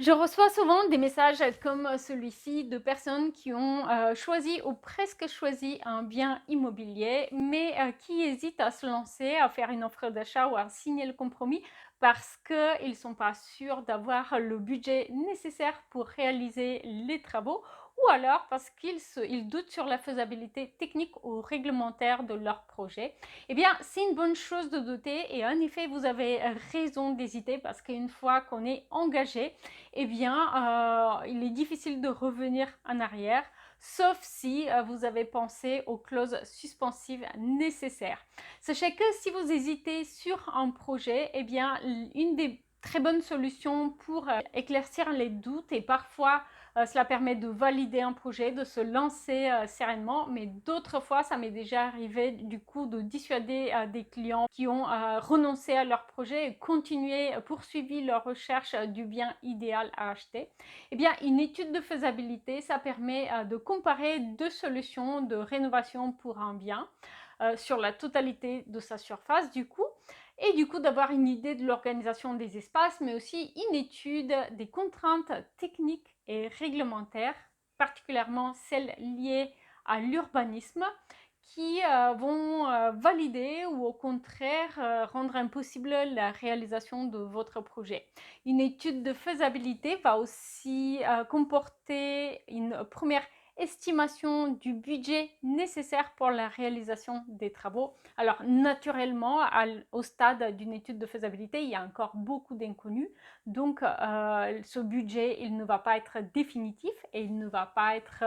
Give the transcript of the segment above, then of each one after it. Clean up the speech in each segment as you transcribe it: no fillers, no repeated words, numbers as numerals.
Je reçois souvent des messages comme celui-ci de personnes qui ont choisi ou presque choisi un bien immobilier, mais qui hésitent à se lancer, à faire une offre d'achat ou à signer le compromis parce qu'ils ne sont pas sûrs d'avoir le budget nécessaire pour réaliser les travaux ou alors parce ils doutent sur la faisabilité technique ou réglementaire de leur projet. Eh bien, c'est une bonne chose de douter et en effet, vous avez raison d'hésiter parce qu'une fois qu'on est engagé, eh bien, il est difficile de revenir en arrière, sauf si vous avez pensé aux clauses suspensives nécessaires. Sachez que si vous hésitez sur un projet, eh bien, une des très bonnes solutions pour éclaircir les doutes et parfois cela permet de valider un projet, de se lancer sereinement, mais d'autres fois, ça m'est déjà arrivé du coup de dissuader des clients qui ont renoncé à leur projet et continué, poursuivi leur recherche du bien idéal à acheter. Eh bien, une étude de faisabilité, ça permet de comparer deux solutions de rénovation pour un bien sur la totalité de sa surface du coup, et du coup d'avoir une idée de l'organisation des espaces, mais aussi une étude des contraintes techniques et réglementaires, particulièrement celles liées à l'urbanisme, qui vont valider ou au contraire rendre impossible la réalisation de votre projet. Une étude de faisabilité va aussi comporter une première estimation du budget nécessaire pour la réalisation des travaux. Alors naturellement, au stade d'une étude de faisabilité, il y a encore beaucoup d'inconnus. Donc ce budget, il ne va pas être définitif et il ne va pas être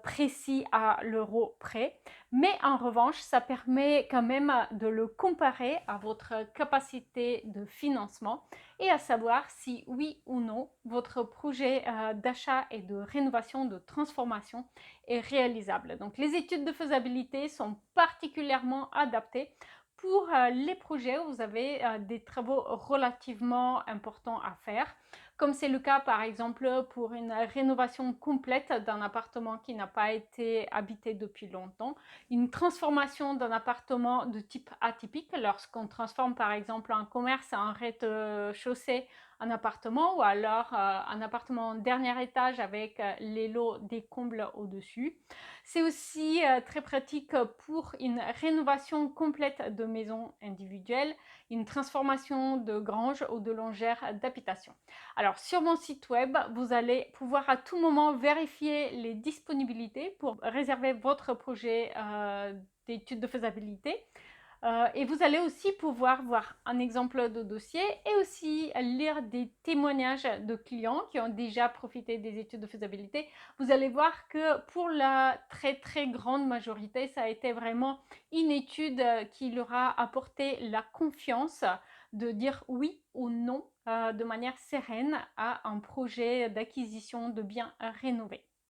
précis à l'euro près. Mais en revanche, ça permet quand même de le comparer à votre capacité de financement et à savoir si oui ou non votre projet d'achat et de rénovation, de transformation est réalisable. Donc les études de faisabilité sont particulièrement adaptées pour les projets où vous avez des travaux relativement importants à faire, comme c'est le cas par exemple pour une rénovation complète d'un appartement qui n'a pas été habité depuis longtemps, une transformation d'un appartement de type atypique, lorsqu'on transforme par exemple un commerce en rez-de-chaussée en appartement, ou alors un appartement en dernier étage avec les lots des combles au-dessus. C'est aussi très pratique pour une rénovation complète de maisons individuelles, une transformation de grange ou de longère d'habitation. Alors sur mon site web, vous allez pouvoir à tout moment vérifier les disponibilités pour réserver votre projet d'étude de faisabilité. Et vous allez aussi pouvoir voir un exemple de dossier et aussi lire des témoignages de clients qui ont déjà profité des études de faisabilité. Vous allez voir que pour la très très grande majorité, ça a été vraiment une étude qui leur a apporté la confiance de dire oui ou non de manière sereine à un projet d'acquisition de biens rénovés.